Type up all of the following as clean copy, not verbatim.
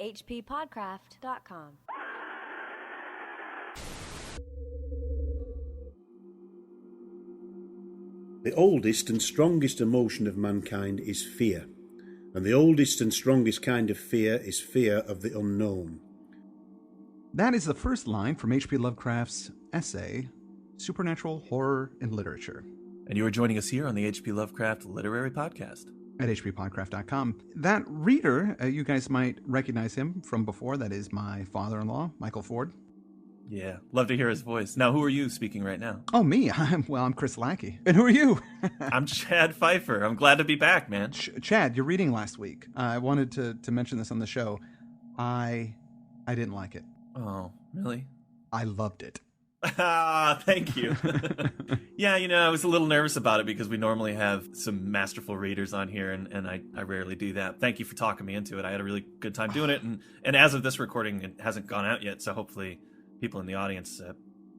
hppodcraft.com. The oldest and strongest emotion of mankind is fear, and the oldest and strongest kind of fear is fear of the unknown. That is the first line from H.P. Lovecraft's essay, Supernatural Horror in Literature. And you are joining us here on the H.P. Lovecraft Literary Podcast. At hppodcraft.com. That reader, you guys might recognize him from before. That is my father-in-law, Michael Ford. Yeah, love to hear his voice. Now, who are you speaking right now? Oh, me? I'm Chris Lackey. And who are you? I'm Chad Pfeiffer. I'm glad to be back, man. Chad, your reading last week. I wanted to mention this on the show. I didn't like it. Oh, really? I loved it. Thank you. Yeah, I was a little nervous about it because we normally have some masterful readers on here, and I rarely do that. Thank you for talking me into it. I had a really good time doing it, and as of this recording, it hasn't gone out yet, so hopefully people in the audience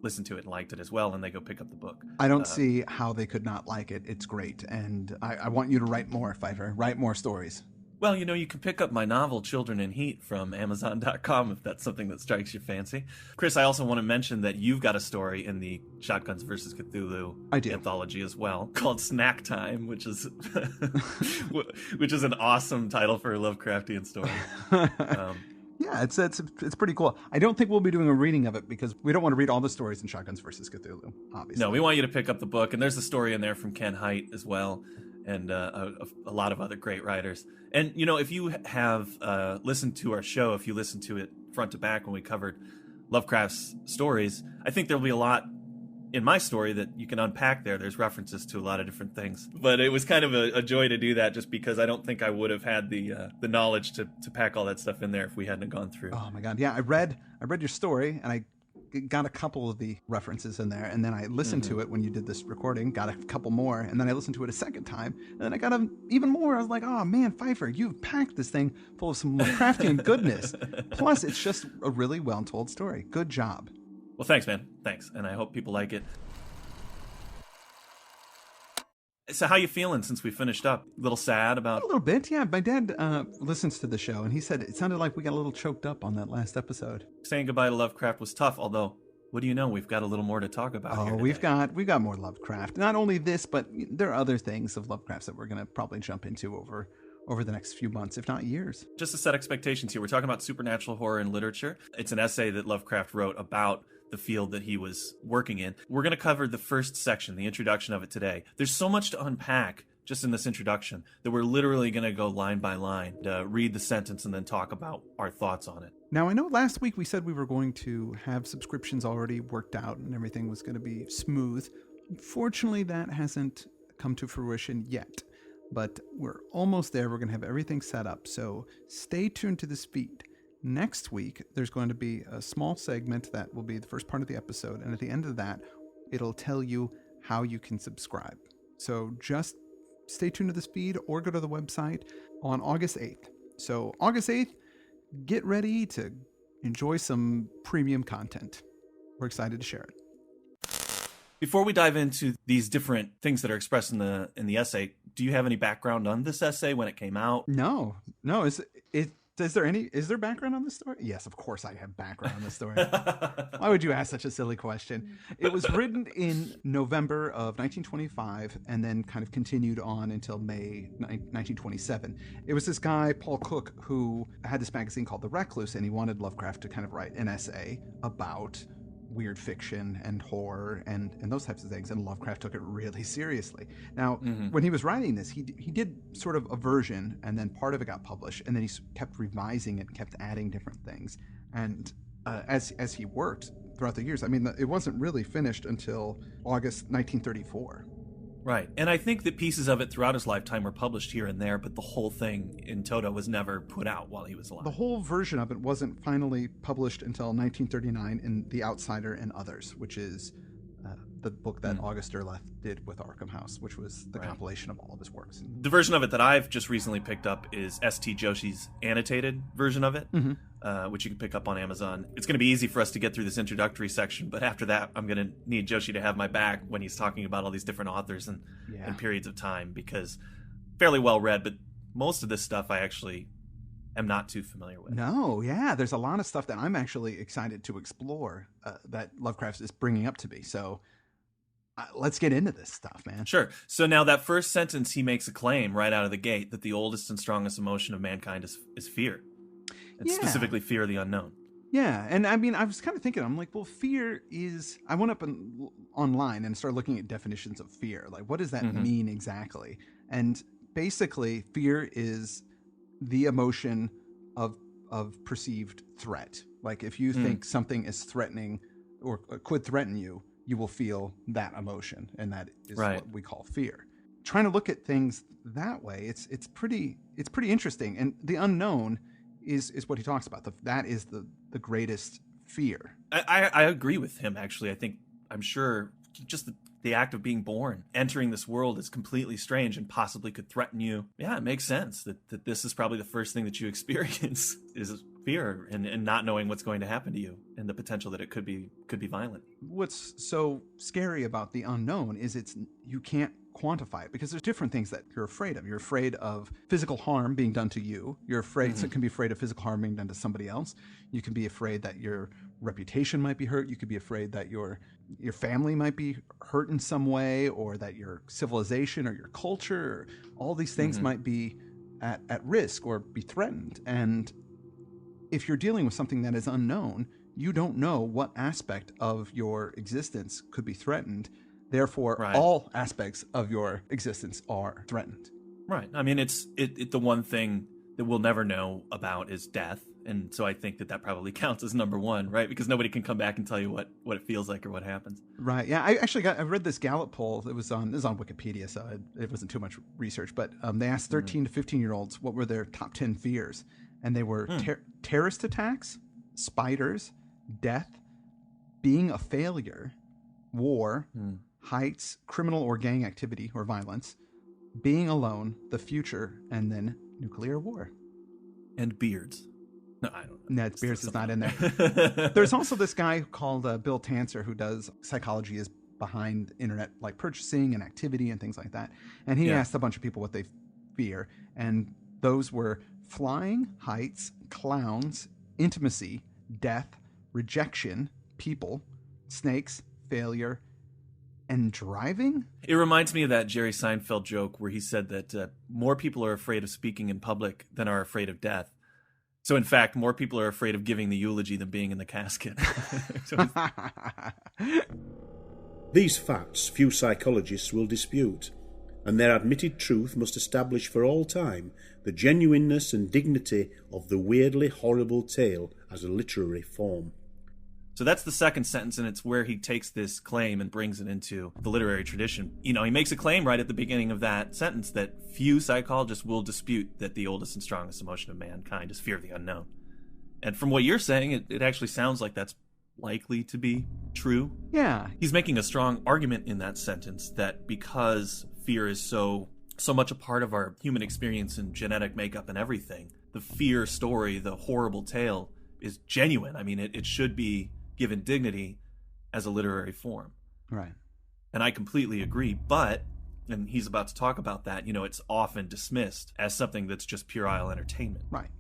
listened to it and liked it as well, and they go pick up the book. I don't see how they could not like it. It's great, and I want you to write more, Pfeiffer. Write more stories. Well, you can pick up my novel, Children in Heat, from Amazon.com if that's something that strikes your fancy. Chris, I also want to mention that you've got a story in the Shotguns vs. Cthulhu anthology as well, called Snack Time, which is an awesome title for a Lovecraftian story. Yeah, it's pretty cool. I don't think we'll be doing a reading of it because we don't want to read all the stories in Shotguns vs. Cthulhu, obviously. No, we want you to pick up the book, and there's a story in there from Ken Hite as well, and a lot of other great writers. And, if you have listened to our show, if you listened to it front to back when we covered Lovecraft's stories, I think there'll be a lot in my story that you can unpack there. There's references to a lot of different things. But it was kind of a joy to do that just because I don't think I would have had the knowledge to pack all that stuff in there if we hadn't gone through. Oh, my God. Yeah, I read your story, and I got a couple of the references in there, and then I listened to it when you did this recording, got a couple more, and then I listened to it a second time, and then I got even more. I was like, oh man, Pfeiffer, you've packed this thing full of some Lovecraftian goodness. Plus, it's just a really well-told story. Good job. Well, thanks, man. Thanks, and I hope people like it. So how you feeling since we finished up? A little sad about... A little bit, yeah. My dad listens to the show, and he said it sounded like we got a little choked up on that last episode. Saying goodbye to Lovecraft was tough, although, what do you know? We've got a little more to talk about here today. We've got more Lovecraft. Not only this, but there are other things of Lovecraft that we're going to probably jump into over the next few months, if not years. Just to set expectations here, we're talking about supernatural horror in literature. It's an essay that Lovecraft wrote about the field that he was working in. We're going to cover the first section, the introduction of it today. There's so much to unpack just in this introduction that we're literally going to go line by line, read the sentence, and then talk about our thoughts on it. Now, I know last week we said we were going to have subscriptions already worked out and everything was going to be smooth. Unfortunately, that hasn't come to fruition yet, but we're almost there. We're going to have everything set up, so stay tuned to this feed. Next week, there's going to be a small segment that will be the first part of the episode, and at the end of that, it'll tell you how you can subscribe. So just stay tuned to this feed or go to the website on August 8th. So August 8th, get ready to enjoy some premium content. We're excited to share it. Before we dive into these different things that are expressed in the essay, do you have any background on this essay when it came out? No. Is there background on this story? Yes, of course I have background on this story. Why would you ask such a silly question? It was written in November of 1925 and then kind of continued on until May 1927. It was this guy, Paul Cook, who had this magazine called The Recluse, and he wanted Lovecraft to kind of write an essay about weird fiction and horror and those types of things, and Lovecraft took it really seriously. Now, when he was writing this, he did sort of a version, and then part of it got published, and then he kept revising it and kept adding different things. And as he worked throughout the years, I mean, it wasn't really finished until August 1934. Right. And I think that pieces of it throughout his lifetime were published here and there, but the whole thing in toto was never put out while he was alive. The whole version of it wasn't finally published until 1939 in The Outsider and Others, which is the book that August Derleth did with Arkham House, which was the compilation of all of his works. The version of it that I've just recently picked up is S.T. Joshi's annotated version of it, which you can pick up on Amazon. It's going to be easy for us to get through this introductory section, but after that, I'm going to need Joshi to have my back when he's talking about all these different authors and periods of time, because fairly well read, but most of this stuff I actually am not too familiar with. No, yeah, there's a lot of stuff that I'm actually excited to explore that Lovecraft is bringing up to me. So let's get into this stuff, man. Sure. So now that first sentence, he makes a claim right out of the gate that the oldest and strongest emotion of mankind is fear. And specifically fear of the unknown. Yeah, and I mean, I was kind of thinking, I'm like, well, fear is... I went up online and started looking at definitions of fear. Like, what does that mean exactly? And basically, fear is the emotion of perceived threat. Like, if you think something is threatening or could threaten you, you will feel that emotion, and that is what we call fear. Trying to look at things that way, it's pretty interesting. And the unknown is what he talks about. That is the greatest fear. I agree with him, actually. I'm sure just the act of being born, entering this world is completely strange and possibly could threaten you. Yeah, it makes sense that this is probably the first thing that you experience is fear and not knowing what's going to happen to you and the potential that it could be violent. What's so scary about the unknown is you can't quantify it, because there's different things that you're afraid of. You're afraid of physical harm being done to you. You're afraid, so you can be afraid of physical harm being done to somebody else. You can be afraid that your reputation might be hurt. You could be afraid that your family might be hurt in some way, or that your civilization or your culture, or all these things might be at risk or be threatened. And if you're dealing with something that is unknown, you don't know what aspect of your existence could be threatened. Therefore, all aspects of your existence are threatened. Right. I mean, it's the one thing that we'll never know about is death. And so I think that probably counts as number one, right? Because nobody can come back and tell you what it feels like or what happens. Right. Yeah. I read this Gallup poll. It was on Wikipedia, so it wasn't too much research. But they asked 13 to 15-year-olds what were their top 10 fears. And they were terrorist attacks, spiders, death, being a failure, war, heights, criminal or gang activity or violence, being alone, the future, and then nuclear war. And beards. No, I don't know. No, beards is not in there. There's also this guy called Bill Tanzer who does psychology is behind internet like purchasing and activity and things like that. And he asked a bunch of people what they fear. And those were flying, heights, clowns, intimacy, death, rejection, people, snakes, failure, and driving? It reminds me of that Jerry Seinfeld joke where he said that more people are afraid of speaking in public than are afraid of death. So, in fact, more people are afraid of giving the eulogy than being in the casket. These facts few psychologists will dispute, and their admitted truth must establish for all time the genuineness and dignity of the weirdly horrible tale as a literary form. So that's the second sentence, and it's where he takes this claim and brings it into the literary tradition. You know, he makes a claim right at the beginning of that sentence that few psychologists will dispute that the oldest and strongest emotion of mankind is fear of the unknown. And from what you're saying, it actually sounds like that's likely to be true. Yeah. He's making a strong argument in that sentence that because fear is so much a part of our human experience and genetic makeup and everything, the fear story, the horrible tale, is genuine. I mean, it should be given dignity as a literary form. Right. And I completely agree, but, and he's about to talk about that, you know, it's often dismissed as something that's just puerile entertainment. Right.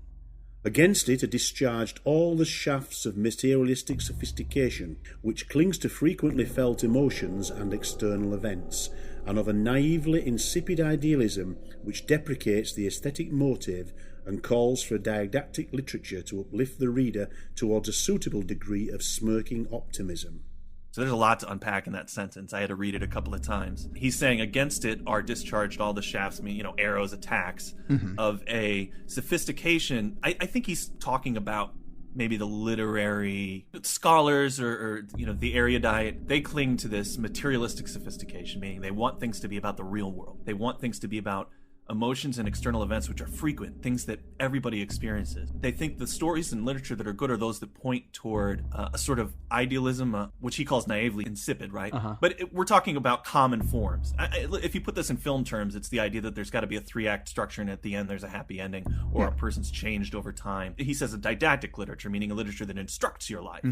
Against it are discharged all the shafts of materialistic sophistication, which clings to frequently felt emotions and external events, and of a naively insipid idealism which deprecates the aesthetic motive and calls for a didactic literature to uplift the reader towards a suitable degree of smirking optimism. So there's a lot to unpack in that sentence. I had to read it a couple of times. He's saying against it are discharged all the shafts, you know, arrows, attacks of a sophistication. I think he's talking about maybe the literary scholars or you know, the erudite. They cling to this materialistic sophistication, meaning they want things to be about the real world. They want things to be about emotions and external events which are frequent, things that everybody experiences. They think the stories in literature that are good are those that point toward a sort of idealism, which he calls naively insipid, right? But we're talking about common forms. If you put this in film terms, it's the idea that there's got to be a 3-act structure and at the end there's a happy ending, or a person's changed over time. He says a didactic literature, meaning a literature that instructs your life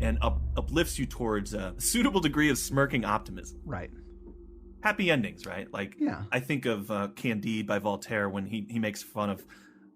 and uplifts you towards a suitable degree of smirking optimism. Right. Happy endings, right? Like, I think of Candide by Voltaire when he makes fun of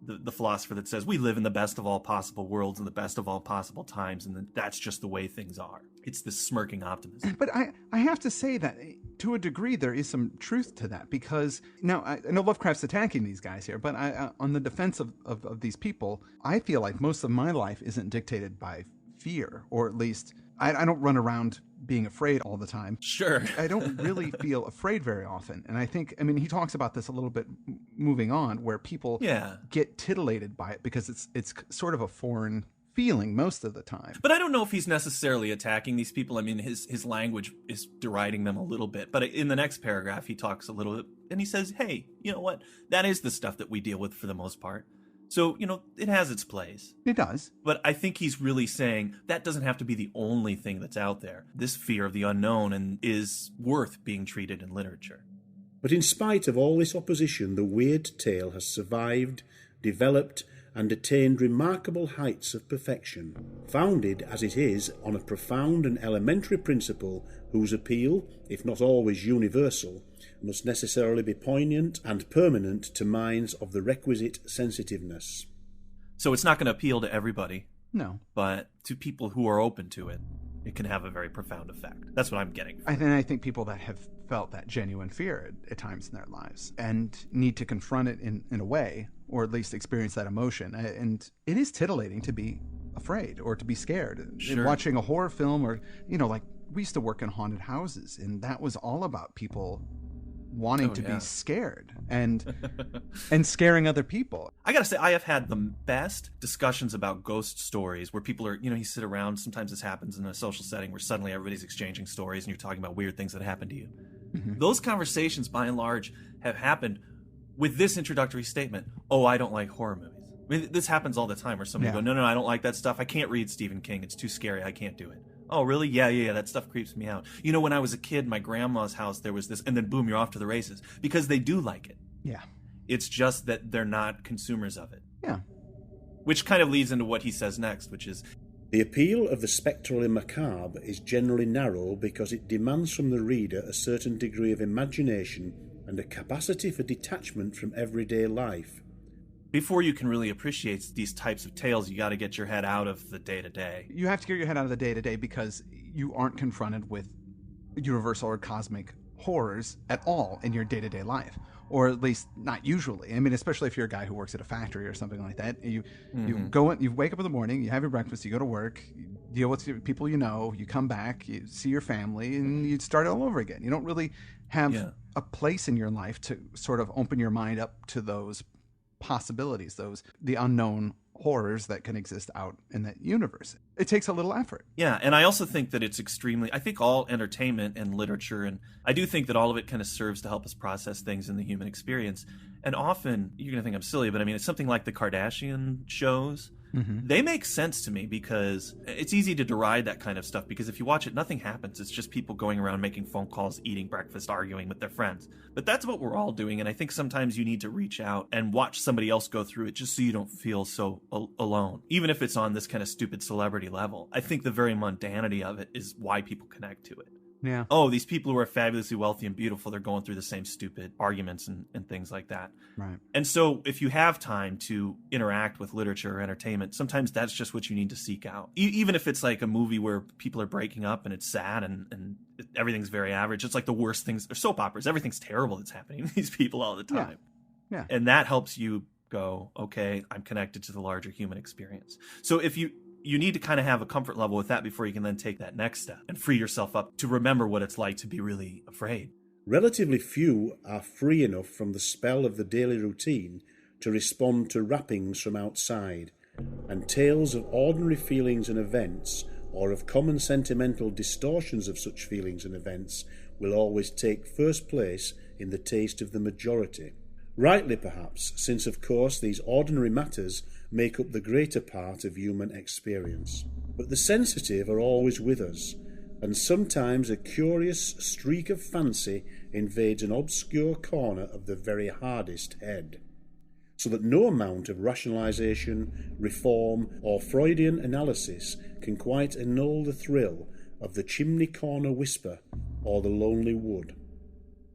the philosopher that says we live in the best of all possible worlds and the best of all possible times, and that's just the way things are. It's this smirking optimism. But I have to say that to a degree there is some truth to that, because now I know Lovecraft's attacking these guys here, but on the defense of these people, I feel like most of my life isn't dictated by fear, or at least I don't run around being afraid all the time. Sure. I don't really feel afraid very often. And I think, he talks about this a little bit moving on, where people get titillated by it because it's sort of a foreign feeling most of the time. But I don't know if he's necessarily attacking these people. His language is deriding them a little bit. But in the next paragraph, he talks a little bit and he says, hey, you know what? That is the stuff that we deal with for the most part. So, it has its place. It does. But I think he's really saying that doesn't have to be the only thing that's out there. This fear of the unknown is worth being treated in literature. But in spite of all this opposition, the weird tale has survived, developed, and attained remarkable heights of perfection, founded as it is on a profound and elementary principle whose appeal, if not always universal, must necessarily be poignant and permanent to minds of the requisite sensitiveness. So it's not going to appeal to everybody. No. But to people who are open to it, it can have a very profound effect. That's what I'm getting from I think people that have felt that genuine fear at times in their lives and need to confront it in a way, or at least experience that emotion. And it is titillating to be afraid or to be scared. Sure. Watching a horror film, or, like we used to work in haunted houses, and that was all about people wanting to be scared and scaring other people. I gotta say, I have had the best discussions about ghost stories where people are, you sit around. Sometimes this happens in a social setting where suddenly everybody's exchanging stories and you're talking about weird things that happened to you. Mm-hmm. Those conversations, by and large, have happened with this introductory statement: oh, I don't like horror movies. This happens all the time where somebody go, no, I don't like that stuff. I can't read Stephen King. It's too scary. I can't do it. Oh, really? Yeah, that stuff creeps me out. When I was a kid, my grandma's house, there was this, and then boom, you're off to the races. Because they do like it. Yeah. It's just that they're not consumers of it. Yeah. Which kind of leads into what he says next, which is, the appeal of the spectrally macabre is generally narrow because it demands from the reader a certain degree of imagination and a capacity for detachment from everyday life. Before you can really appreciate these types of tales, you got to get your head out of the day-to-day. You have to get your head out of the day-to-day because you aren't confronted with universal or cosmic horrors at all in your day-to-day life, or at least not usually. Especially if you're a guy who works at a factory or something like that. You go in, you wake up in the morning, you have your breakfast, you go to work, you deal with people you come back, you see your family, and you start all over again. You don't really have a place in your life to sort of open your mind up to those possibilities, the unknown horrors that can exist out in that universe. It takes a little effort. Yeah, and I also think that I think all entertainment and literature, and I do think that all of it kind of serves to help us process things in the human experience. And often, you're going to think I'm silly, but it's something like the Kardashian shows. Mm-hmm. They make sense to me because it's easy to deride that kind of stuff, because if you watch it, nothing happens. It's just people going around making phone calls, eating breakfast, arguing with their friends. But that's what we're all doing, and I think sometimes you need to reach out and watch somebody else go through it just so you don't feel so alone, even if it's on this kind of stupid celebrity level. I think the very mundanity of it is why people connect to it. Yeah. Oh, these people who are fabulously wealthy and beautiful, they're going through the same stupid arguments and things like that. Right. And so if you have time to interact with literature or entertainment, sometimes that's just what you need to seek out. Even if it's like a movie where people are breaking up and it's sad and everything's very average. It's like the worst things, or soap operas. Everything's terrible that's happening to these people all the time. Yeah. And that helps you go, okay, I'm connected to the larger human experience. So if you need to kind of have a comfort level with that before you can then take that next step and free yourself up to remember what it's like to be really afraid. Relatively few are free enough from the spell of the daily routine to respond to rappings from outside, and tales of ordinary feelings and events, or of common sentimental distortions of such feelings and events, will always take first place in the taste of the majority. Rightly, perhaps, since of course these ordinary matters make up the greater part of human experience. But the sensitive are always with us, and sometimes a curious streak of fancy invades an obscure corner of the very hardest head, so that no amount of rationalization, reform, or Freudian analysis can quite annul the thrill of the chimney corner whisper or the lonely wood.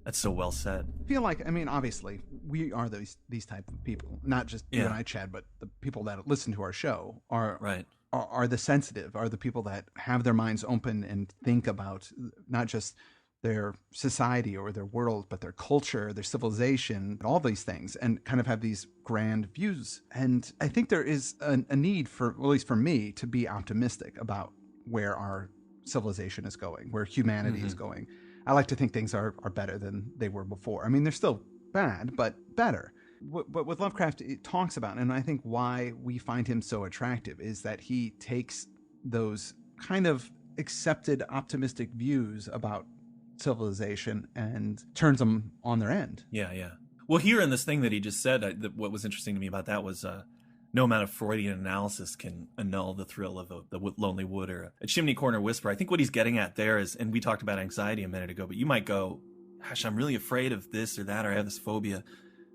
That's so well said. I feel like, I mean, obviously, we are these type of people, not just you and I, Chad, but the people that listen to our show are the sensitive, are the people that have their minds open and think about not just their society or their world, but their culture, their civilization, all these things, and kind of have these grand views. And I think there is a need for, at least for me, to be optimistic about where our civilization is going, where humanity is going. I like to think things are better than they were before. I mean, they're still bad, but better. But with Lovecraft, it talks about, and I think why we find him so attractive, is that he takes those kind of accepted optimistic views about civilization and turns them on their end. Yeah. Well, here in this thing that he just said, what was interesting to me about that was no amount of Freudian analysis can annul the thrill of the Lonely Wood or a Chimney Corner Whisper. I think what he's getting at there is, and we talked about anxiety a minute ago, but you might go, gosh, I'm really afraid of this or that, or I have this phobia.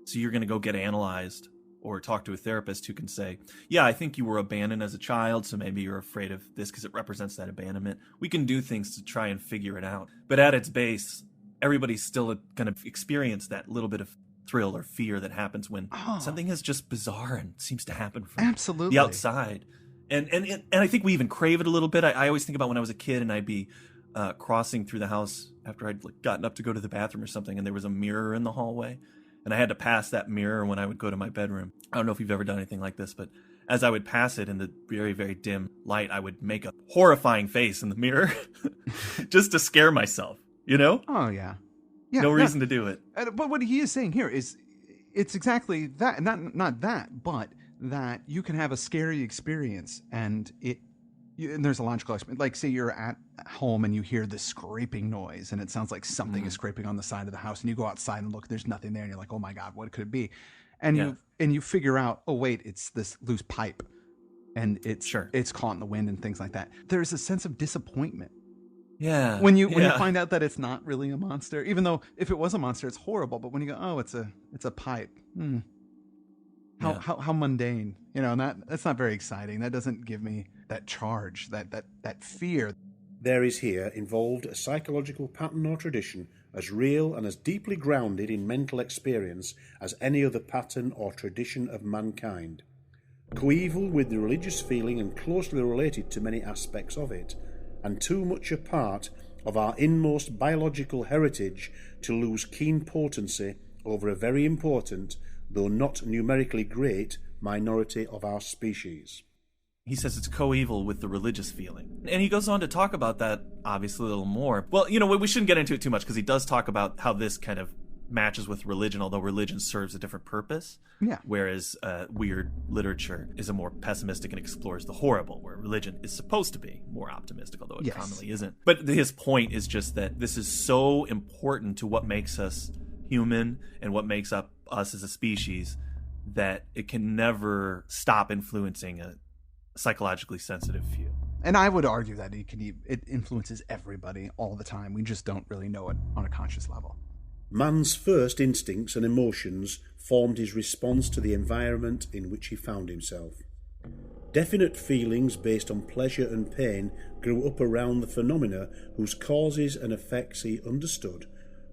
So you're going to go get analyzed or talk to a therapist who can say, yeah, I think you were abandoned as a child, so maybe you're afraid of this because it represents that abandonment. We can do things to try and figure it out. But at its base, everybody's still going to experience that little bit of thrill or fear that happens when something is just bizarre and seems to happen from the outside. And I think we even crave it a little bit. I always think about when I was a kid and I'd be crossing through the house after I'd gotten up to go to the bathroom or something, and there was a mirror in the hallway, and I had to pass that mirror when I would go to my bedroom. I don't know if you've ever done anything like this, but as I would pass it in the very, very dim light, I would make a horrifying face in the mirror just to scare myself, you know? Oh, yeah. No reason to do it. But what he is saying here is it's exactly that, not that, but that you can have a scary experience and and there's a logical explanation. Like, say you're at home and you hear this scraping noise and it sounds like something is scraping on the side of the house, and you go outside and look, there's nothing there, and you're like, oh my God, what could it be? And you figure out, oh wait, it's this loose pipe and it's caught in the wind and things like that. There's a sense of disappointment. Yeah. When you find out that it's not really a monster, even though if it was a monster, it's horrible. But when you go, oh, it's a pipe. How mundane, and that's not very exciting. That doesn't give me that charge, that fear. There is here involved a psychological pattern or tradition as real and as deeply grounded in mental experience as any other pattern or tradition of mankind, coeval with the religious feeling and closely related to many aspects of it, and too much a part of our inmost biological heritage to lose keen potency over a very important, though not numerically great, minority of our species. He says it's coeval with the religious feeling. And he goes on to talk about that, obviously, a little more. Well, we shouldn't get into it too much because he does talk about how this kind of matches with religion, although religion serves a different purpose. Yeah. Whereas weird literature is a more pessimistic and explores the horrible, where religion is supposed to be more optimistic, although it commonly isn't. But his point is just that this is so important to what makes us human and what makes up us as a species that it can never stop influencing a psychologically sensitive few. And I would argue that it influences everybody all the time. We just don't really know it on a conscious level. Man's first instincts and emotions formed his response to the environment in which he found himself. Definite feelings based on pleasure and pain grew up around the phenomena whose causes and effects he understood,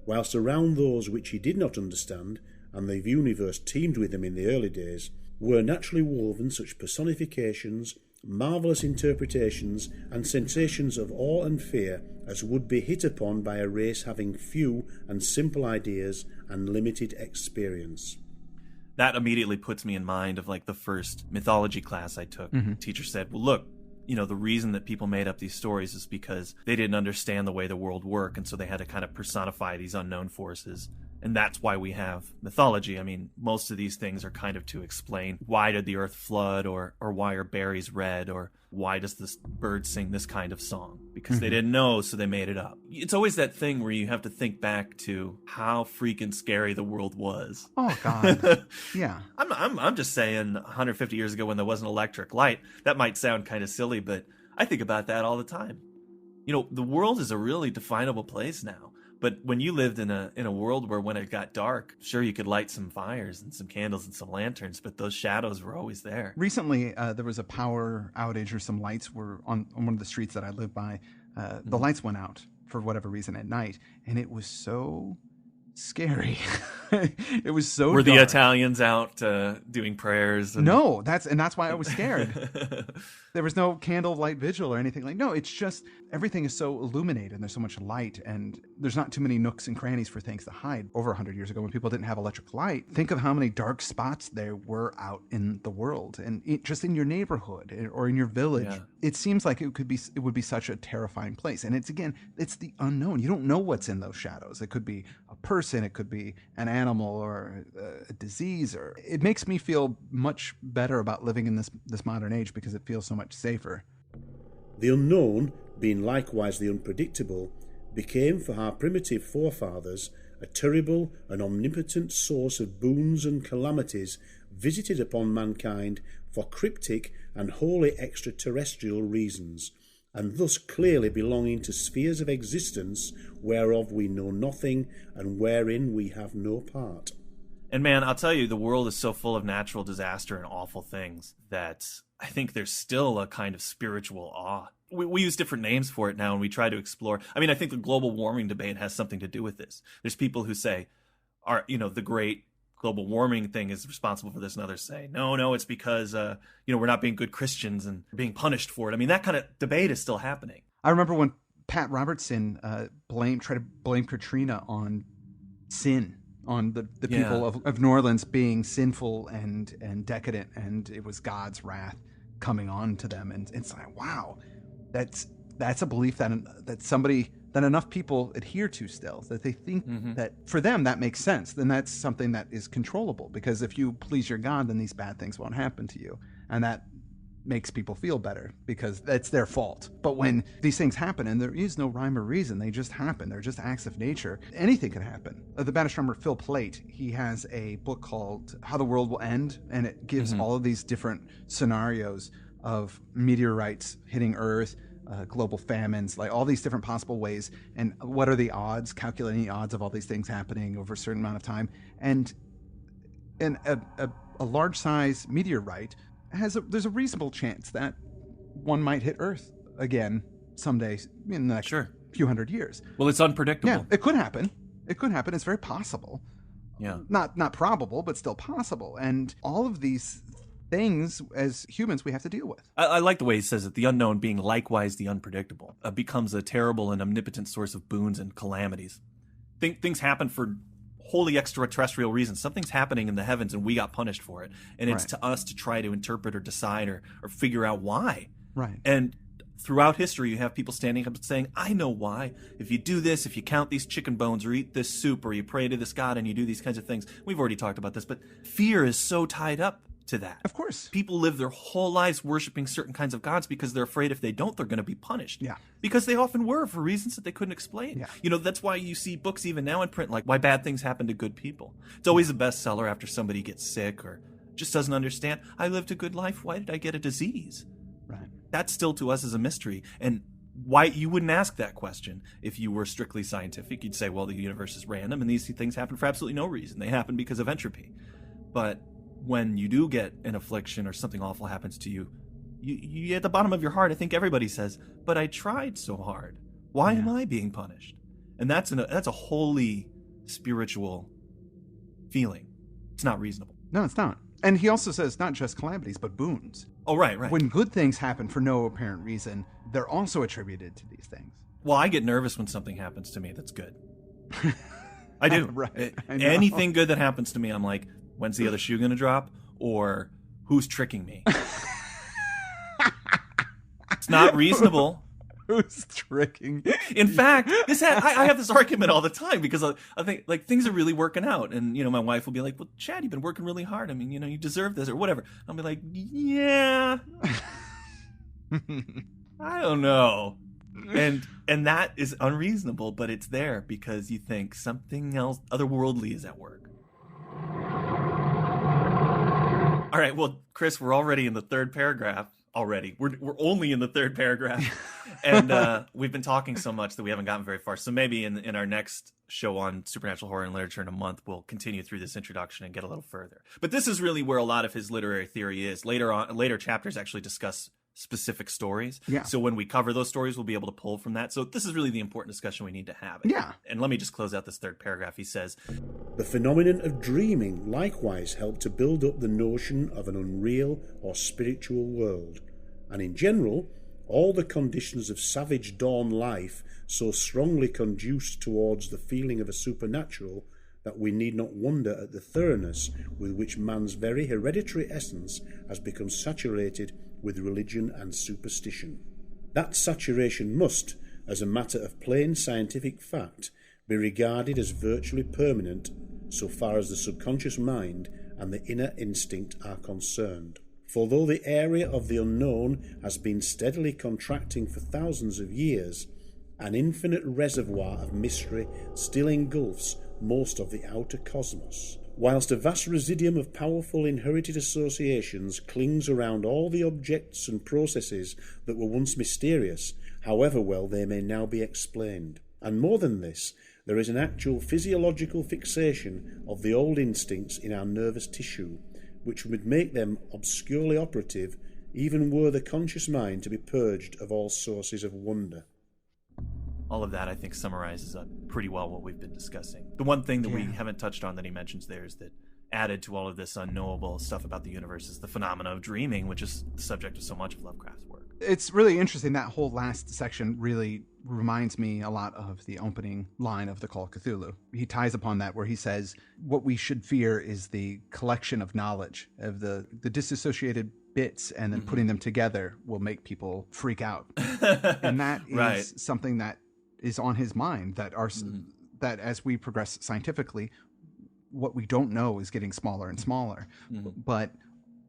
whilst around those which he did not understand, and the universe teemed with them in the early days, were naturally woven such personifications, marvellous interpretations, and sensations of awe and fear as would be hit upon by a race having few and simple ideas and limited experience. That immediately puts me in mind of like the first mythology class I took. Mm-hmm. Teacher said, well, look, the reason that people made up these stories is because they didn't understand the way the world worked, and so they had to kind of personify these unknown forces. And that's why we have mythology. I mean, most of these things are kind of to explain why did the earth flood, or why are berries red, or why does this bird sing this kind of song? Because they didn't know, so they made it up. It's always that thing where you have to think back to how freaking scary the world was. Oh, God. Yeah. I'm just saying 150 years ago when there wasn't electric light, that might sound kind of silly, but I think about that all the time. The world is a really definable place now. But when you lived in a world where when it got dark, sure, you could light some fires and some candles and some lanterns, but those shadows were always there. Recently, there was a power outage, or some lights were on one of the streets that I live by. The lights went out for whatever reason at night, and it was so scary. It was so Were the dark. Italians out doing prayers? And... No, that's why I was scared. There was no candlelight vigil or anything no, it's just everything is so illuminated and there's so much light and there's not too many nooks and crannies for things to hide. Over 100 years ago when people didn't have electric light, think of how many dark spots there were out in the world and just in your neighborhood or in your village. Yeah. It seems like it would be such a terrifying place. And it's the unknown. You don't know what's in those shadows. It could be a person, it could be an animal or a disease. Or it makes me feel much better about living in this modern age because it feels so much safer. The unknown, being likewise the unpredictable, became for our primitive forefathers a terrible and omnipotent source of boons and calamities visited upon mankind for cryptic and wholly extraterrestrial reasons, and thus clearly belonging to spheres of existence whereof we know nothing and wherein we have no part. And man, I'll tell you, the world is so full of natural disaster and awful things that I think there's still a kind of spiritual awe. We use different names for it now and we try to explore. I mean, I think the global warming debate has something to do with this. There's people who say, the great global warming thing is responsible for this, and others say, no, it's because, we're not being good Christians and being punished for it. I mean, that kind of debate is still happening. I remember when Pat Robertson tried to blame Katrina on sin, on the people of New Orleans being sinful and decadent, and it was God's wrath coming on to them. And it's like, wow, that's a belief that enough people adhere to still, that they think that for them that makes sense. Then that's something that is controllable, because if you please your God, then these bad things won't happen to you, and that makes people feel better because that's their fault. But when these things happen and there is no rhyme or reason, they just happen, they're just acts of nature, anything can happen. The band drummer Phil Plait, he has a book called How the World Will End, and it gives all of these different scenarios of meteorites hitting Earth, global famines, like all these different possible ways, and what are the odds, calculating the odds of all these things happening over a certain amount of time. And a large size meteorite there's a reasonable chance that one might hit Earth again someday in the next few hundred years. Well, it's unpredictable. Yeah, it could happen. It's very possible. Yeah. Not probable, but still possible. And all of these things, as humans, we have to deal with. I like the way he says it. The unknown, being likewise the unpredictable, becomes a terrible and omnipotent source of boons and calamities. Things happen for wholly extraterrestrial reasons. Something's happening in the heavens and we got punished for it. And it's to us to try to interpret or decide or figure out why. Right. And throughout history, you have people standing up and saying, I know why. If you do this, if you count these chicken bones or eat this soup or you pray to this God and you do these kinds of things. We've already talked about this, but fear is so tied up to that. Of course. People live their whole lives worshiping certain kinds of gods because they're afraid if they don't, they're going to be punished. Yeah. Because they often were for reasons that they couldn't explain. Yeah. That's why you see books even now in print like Why Bad Things Happen to Good People. It's always a bestseller after somebody gets sick or just doesn't understand. I lived a good life. Why did I get a disease? Right. That still to us is a mystery. And why you wouldn't ask that question if you were strictly scientific. You'd say, well, the universe is random and these things happen for absolutely no reason. They happen because of entropy. But when you do get an affliction or something awful happens to you, you at the bottom of your heart, I think everybody says, but I tried so hard. Why am I being punished? And that's a wholly spiritual feeling. It's not reasonable. No, it's not. And he also says not just calamities, but boons. Oh, right. When good things happen for no apparent reason, they're also attributed to these things. Well, I get nervous when something happens to me that's good. I do. Right. Anything good that happens to me, I'm like, when's the other shoe going to drop? Or who's tricking me? It's not reasonable. Who's tricking? In fact, I have this argument all the time because I think like things are really working out, and my wife will be like, "Well, Chad, you've been working really hard. I mean, you deserve this or whatever." I'll be like, "Yeah, I don't know," and that is unreasonable, but it's there because you think something else otherworldly is at work. All right, well, Chris, we're already in the third paragraph. Already, we're only in the third paragraph, and we've been talking so much that we haven't gotten very far. So maybe in our next show on supernatural horror and literature in a month, we'll continue through this introduction and get a little further. But this is really where a lot of his literary theory is. Later chapters actually discuss specific stories. Yeah. So when we cover those stories, we'll be able to pull from that. So this is really the important discussion we need to have. Yeah. And let me just close out this third paragraph. He says, The phenomenon of dreaming likewise helped to build up the notion of an unreal or spiritual world, and in general, all the conditions of savage dawn life so strongly conduced towards the feeling of a supernatural that we need not wonder at the thoroughness with which man's very hereditary essence has become saturated with religion and superstition. That saturation must, as a matter of plain scientific fact, be regarded as virtually permanent so far as the subconscious mind and the inner instinct are concerned. For though the area of the unknown has been steadily contracting for thousands of years, an infinite reservoir of mystery still engulfs most of the outer cosmos, whilst a vast residuum of powerful inherited associations clings around all the objects and processes that were once mysterious, however well they may now be explained. And more than this, there is an actual physiological fixation of the old instincts in our nervous tissue, which would make them obscurely operative even were the conscious mind to be purged of all sources of wonder. all of that, I think, summarizes up pretty well what we've been discussing. The one thing that we haven't touched on that he mentions there is that added to all of this unknowable stuff about the universe is the phenomena of dreaming, which is the subject of so much of Lovecraft's work. It's really interesting. That whole last section really reminds me a lot of the opening line of the Call of Cthulhu. He ties upon that where he says, what we should fear is the collection of knowledge, of the disassociated bits, and then putting them together will make people freak out. And that is something that is on his mind, that that as we progress scientifically, what we don't know is getting smaller and smaller. But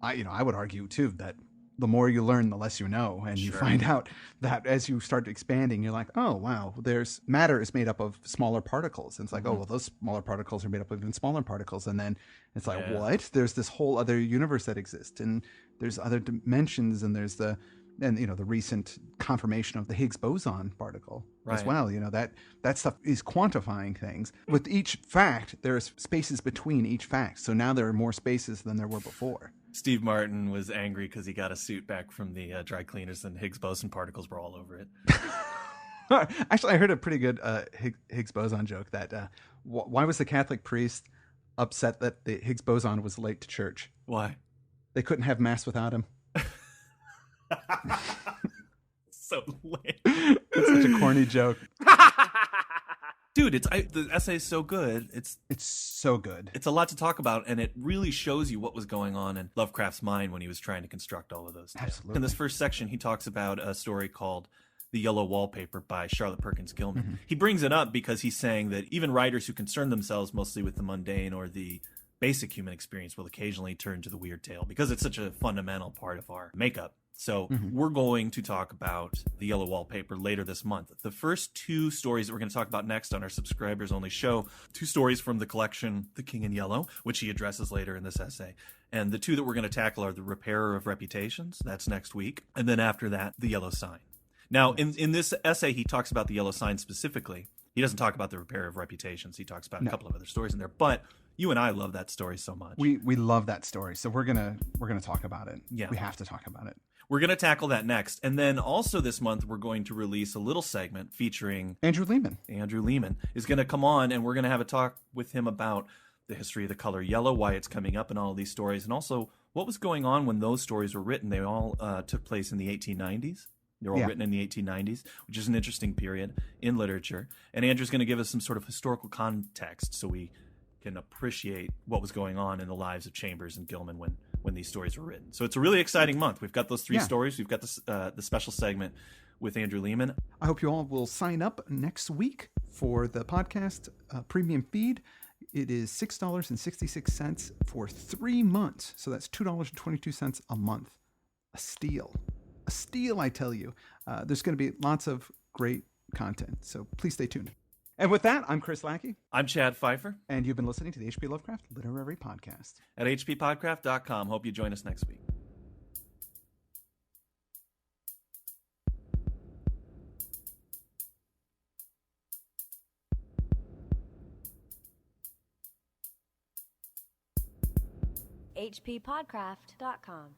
I would argue too that the more you learn, the less you know. And you find out that as you start expanding, you're like, oh, wow, there's matter is made up of smaller particles. And it's like, oh, well, those smaller particles are made up of even smaller particles. And then it's like, what? There's this whole other universe that exists. And there's other dimensions. And there's the recent confirmation of the Higgs boson particle as well. That stuff is quantifying things. With each fact, there's spaces between each fact. So now there are more spaces than there were before. Steve Martin was angry because he got a suit back from the dry cleaners and Higgs boson particles were all over it. Actually, I heard a pretty good Higgs boson joke that why was the Catholic priest upset that the Higgs boson was late to church? Why? They couldn't have mass without him. So lame. It's such a corny joke. Dude, the essay is so good. It's so good. It's a lot to talk about, and it really shows you what was going on in Lovecraft's mind when he was trying to construct all of those tales. Absolutely. In this first section, he talks about a story called The Yellow Wallpaper by Charlotte Perkins Gilman. He brings it up because he's saying that even writers who concern themselves mostly with the mundane or the basic human experience will occasionally turn to the weird tale because it's such a fundamental part of our makeup. So we're going to talk about The Yellow Wallpaper later this month. The first two stories that we're going to talk about next on our subscribers only show, two stories from the collection The King in Yellow, which he addresses later in this essay. And the two that we're going to tackle are The Repairer of Reputations, that's next week, and then after that, The Yellow Sign. Now, in this essay, he talks about The Yellow Sign specifically. He doesn't talk about The Repairer of Reputations. He talks about a couple of other stories in there, but you and I love that story so much. We love that story, so we're gonna talk about it. Yeah, we have to talk about it. We're going to tackle that next. And then also this month, we're going to release a little segment featuring Andrew Lehman. Andrew Lehman is going to come on, and we're going to have a talk with him about the history of the color yellow, why it's coming up in all of these stories, and also what was going on when those stories were written. They all took place in the 1890s. They're all written in the 1890s, which is an interesting period in literature. And Andrew's going to give us some sort of historical context so we can appreciate what was going on in the lives of Chambers and Gilman when these stories were written. So it's a really exciting month. We've got those three stories. We've got the special segment with Andrew Lehman. I hope you all will sign up next week for the podcast premium feed. It is $6.66 for 3 months. So that's $2.22 a month. A steal. A steal, I tell you. There's going to be lots of great content. So please stay tuned. And with that, I'm Chris Lackey. I'm Chad Pfeiffer. And you've been listening to the H.P. Lovecraft Literary Podcast. At hppodcraft.com. Hope you join us next week. hppodcraft.com